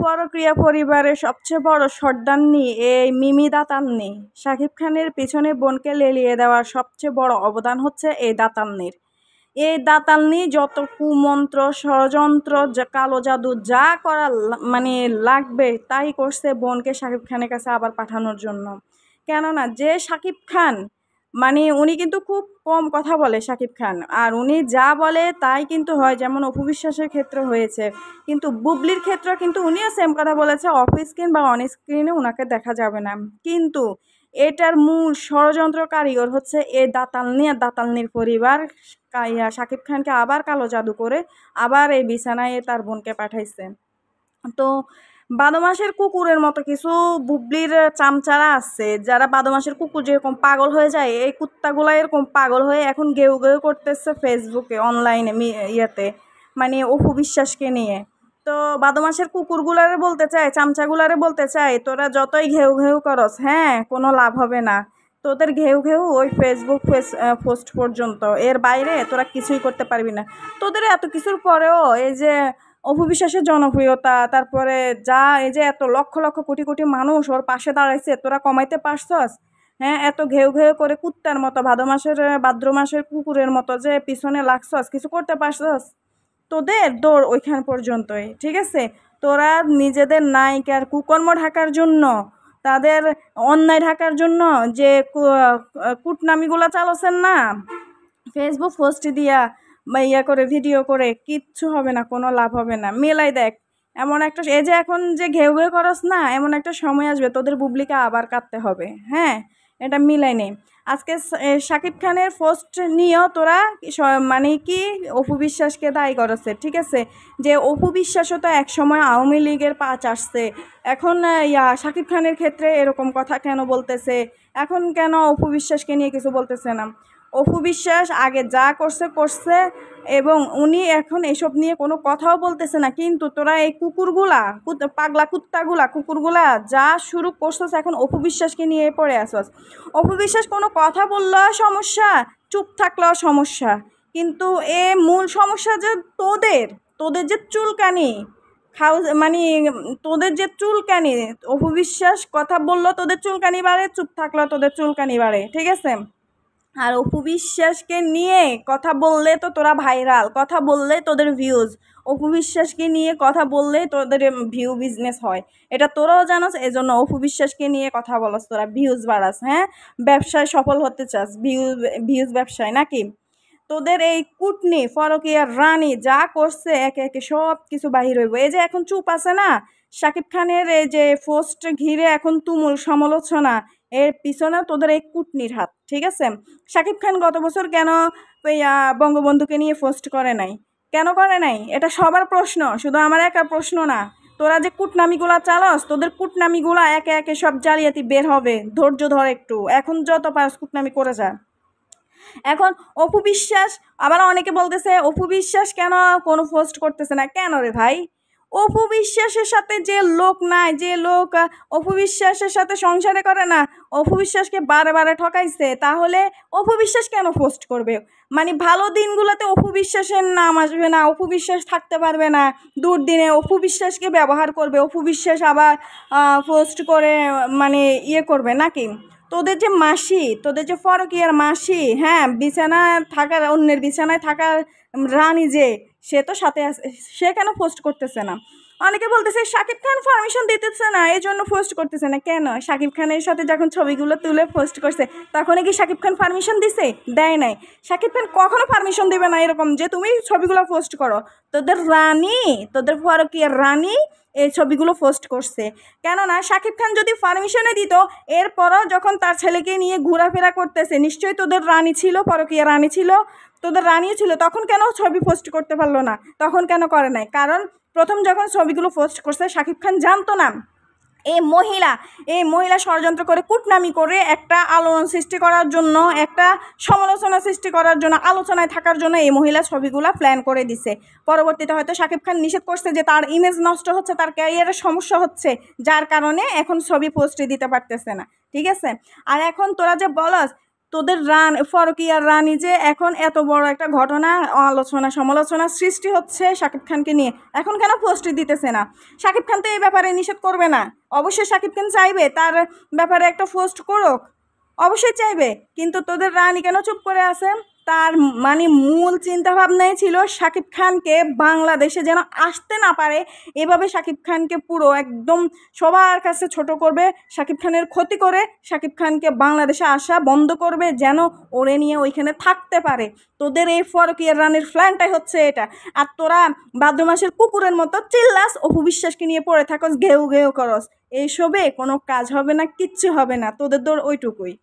পরকীয়া পরিবারের সবচেয়ে বড় সর্দারনি এই মিমি দাতান্নি। শাকিব খানের পিছনে বোনকে লেলিয়ে দেওয়ার সবচেয়ে বড় অবদান হচ্ছে এই দাতান্নির। এই দাতান্নি যত কুমন্ত্র ষড়যন্ত্র কালো জাদু যা করা মানে লাগবে তাই করছে বোনকে শাকিব খানের কাছে আবার পাঠানোর জন্য। কেননা যে শাকিব খান মানে উনি কিন্তু খুব কম কথা বলে শাকিব খান, আর উনি যা বলে তাই কিন্তু হয়, যেমন অপু বিশ্বাসের ক্ষেত্রে হয়েছে। কিন্তু বুবলির ক্ষেত্রে কিন্তু উনিও সেম কথা বলেছে, অফ স্ক্রিন বা অন স্ক্রিনে ওনাকে দেখা যাবে না। কিন্তু এটার মূল ষড়যন্ত্র কারিগর হচ্ছে এই দাতালনি আর দাতালনির পরিবার। শাকিব খানকে আবার কালো জাদু করে আবার এই বিছানায় তার বোনকে পাঠাইছে। তো বাদমাসের কুকুরের মতো কিছু বুবলির চামচারা আছে, যারা বাদমাসের কুকুর যেরকম পাগল হয়ে যায়, এই কুত্তাগুলো এরকম পাগল হয়ে এখন গেউ গেউ করতেছে ফেসবুকে, অনলাইনে, ইয়েতে, মানে অপু বিশ্বাসকে নিয়ে। তো বাদমাসের কুকুরগুলারে বলতে চায়, চামচাগুলারে বলতে চায়, তোরা যতই ঘেউ ঘেউ করস, হ্যাঁ, কোনো লাভ হবে না। তোদের ঘেউ ঘেউ ওই ফেসবুক পোস্ট পর্যন্ত, এর বাইরে তোরা কিছুই করতে পারবি না। তোদের এত কিছুর পরেও এই যে অপু বিশ্বাসের জনপ্রিয়তা, তারপরে যা এই যে এত লক্ষ লক্ষ কোটি কোটি মানুষ ওর পাশে দাঁড়াইছে, তোরা কমাইতে পারছস? হ্যাঁ, এত ঘেউ ঘেউ করে কুত্তার মতো ভাদ্র মাসের কুকুরের মতো যে পিছনে লাগছস, কিছু করতে পারছস? তোদের দৌড় ওইখান পর্যন্তই, ঠিক আছে? তোরা নিজেদের নায়িকার কুকর্ম ঢাকার জন্য, তাদের অন্যায় ঢাকার জন্য যে কুটনামিগুলো চালাচ্ছেন না ফেসবুক পোস্ট দিয়া বা ইয়া করে ভিডিও করে, কিচ্ছু হবে না, কোনো লাভ হবে না। মেলাই দেখ, এমন একটা এই যে এখন যে ঘেউ ঘেউ করস না, এমন একটা সময় আসবে তোদের বুবলিকে আবার কাটতে হবে। হ্যাঁ, এটা মিলাই নেই। আজকে শাকিব খানের পোস্ট নিয়েও তোরা মানে কি অপু বিশ্বাসকে দায়ী করেছে, ঠিক আছে? যে অপু বিশ্বাসও তো একসময় আওয়ামী লীগের পা চাটছে, এখন শাকিব খানের ক্ষেত্রে এরকম কথা কেন বলতেছে? এখন কেন অপু বিশ্বাসকে নিয়ে কিছু বলতেছে না? অপু বিশ্বাস আগে যা করছে এবং উনি এখন এসব নিয়ে কোনো কথাও বলতেছে না। কিন্তু তোরা এই কুকুরগুলা, পাগলা কুকুরগুলা যা শুরু করছস, এখন অপু বিশ্বাসকে নিয়ে পড়ে আসস। অপু বিশ্বাস কোনো কথা বললেও সমস্যা, চুপ থাকলেও সমস্যা। কিন্তু মূল সমস্যা যে তোদের যে চুলকানি মানে তোদের যে চুলকানি, অপু বিশ্বাস কথা বললেও তোদের চুলকানি বাড়ে, চুপ থাকলেও তোদের চুলকানি বাড়ে, ঠিক আছে? আর অপু বিশ্বাসকে নিয়ে কথা বললে তো তোরা ভাইরাল, কথা বললে তোদের ভিউজ, অপু বিশ্বাসকে নিয়ে কথা বললে তোদের ভিউ বিজনেস হয়, এটা তোরাও জানোস। এজন্য অপু বিশ্বাসকে নিয়ে কথা বলস, তোরা ভিউজ বাড়াস। হ্যাঁ, ব্যবসায় সফল হতে চাস, ভিউজ ব্যবসায় নাকি? তোদের এই কুটনি পরকীয়ার রানী যা করছে একে একে সব কিছু বাহির হইব। এই যে এখন চুপ আছে না, শাকিব খানের এই যে পোস্ট ঘিরে এখন তুমুল সমালোচনা, এর পিছনে তোদের এই কুটনির হাত, ঠিক আছে? শাকিব খান গত বছর কেন বঙ্গবন্ধুকে নিয়ে পোস্ট করে নাই? কেন করে নাই? এটা সবার প্রশ্ন, শুধু আমার একার প্রশ্ন না। তোরা যে কুটনামিগুলা চালাস, তোদের কুটনামিগুলা একে একে সব জালিয়াতি বের হবে। ধৈর্য ধর একটু, এখন যত পারস কুটনামি করে যা। এখন অপু বিশ্বাস, আবার অনেকে বলতেছে অপু বিশ্বাস কেন কোনো পোস্ট করতেছে না। কেন রে ভাই? অপু বিশ্বাসের সাথে যে লোক নাই, যে লোক অপু বিশ্বাসের সাথে সংসারে করে না, অপু বিশ্বাসকে বারে বারে ঠকাইছে, তাহলে অপু বিশ্বাস কেন পোস্ট করবে? মানে ভালো দিনগুলোতে অপু বিশ্বাসের নাম আসবে না, অপু বিশ্বাস থাকতে পারবে না, দুর্দিনে অপু বিশ্বাসকে ব্যবহার করবে, অপু বিশ্বাস আবার পোস্ট করে মানে ইয়ে করবে নাকি? তোদের যে মাসি, তোদের যে পরকীয়ার মাসি, হ্যাঁ, বিছানায় থাকার, অন্যের বিছানায় থাকার রানী, যে সে তো সাথে আছে, সে কেন পোস্ট করতেছে না? অনেকে বলতেছে শাকিব খান পারমিশন দিতেছে না, এই জন্য পোস্ট করতেছে না। কেন? শাকিব খানের সাথে যখন ছবিগুলো তুলে পোস্ট করছে, তখনই কি শাকিব খান পারমিশন দিছে? দেয় নাই। শাকিব খান কখনো পারমিশন দিবে না এরকম যে তুমি ছবিগুলো পোস্ট করো। তোদের রানী, তোদের পরকীয়ার রানী এই ছবিগুলো পোস্ট করছে। কেননা শাকিব খান যদি পারমিশনে দিত, এরপরও যখন তার ছেলেকে নিয়ে ঘোরাফেরা করতেছে, নিশ্চয়ই তোদের রানী ছিল, পরকীয়া রানী ছিল, তোদের রানীও ছিল, তখন কেন ছবি পোস্ট করতে পারলো না? তখন কেন করে নাই? কারণ প্রথম যখন ছবিগুলো পোস্ট করছে, শাকিব খান জানতো না এই মহিলা ষড়যন্ত্র করে, কুটনামি করে, একটা আলোড়ন সৃষ্টি করার জন্য, একটা সমালোচনা সৃষ্টি করার জন্য, আলোচনায় থাকার জন্য এই মহিলা ছবিগুলো প্ল্যান করে দিছে। পরবর্তীতে হয়তো শাকিব খান নিষেধ করছে যে তার ইমেজ নষ্ট হচ্ছে, তার ক্যারিয়ারের সমস্যা হচ্ছে, যার কারণে এখন ছবি পোস্ট দিতে পারতেছে না, ঠিক আছে? আর এখন তোরা যে বলস তোদের ফরকিয়ার রানী যে এখন এত বড় একটা ঘটনা আলোচনা সমালোচনা সৃষ্টি হচ্ছে শাকিব খানকে নিয়ে, এখন কেন পোস্ট দিতেছে না? শাকিব খান তো এই ব্যাপারে নিষেধ করবে না, অবশ্যই শাকিব খান চাইবে তার ব্যাপারে একটা পোস্ট করুক, অবশ্যই চাইবে, কিন্তু তোদের রানী কেন চুপ করে আছে? তার মানে মূল চিন্তা ভাবনাই ছিল শাকিব খানকে বাংলাদেশে যেন আসতে না পারে, এভাবে শাকিব খানকে পুরো একদম সবার কাছে ছোট করবে, শাকিব খানের ক্ষতি করে শাকিব খানকে বাংলাদেশে আসা বন্ধ করবে, যেন ওরে নিয়ে ওইখানে থাকতে পারে। তোদের এই ফরকিয়ার রানীর প্ল্যানটাই হচ্ছে এটা। আর তোরা ভাদ্র মাসের কুকুরের মতো চিল্লাস, অপু বিশ্বাসকে নিয়ে পড়ে থাকস, ঘেউ ঘেউ করস, এইসবে কোনো কাজ হবে না, কিচ্ছু হবে না, তোদের দৌড় ওইটুকুই।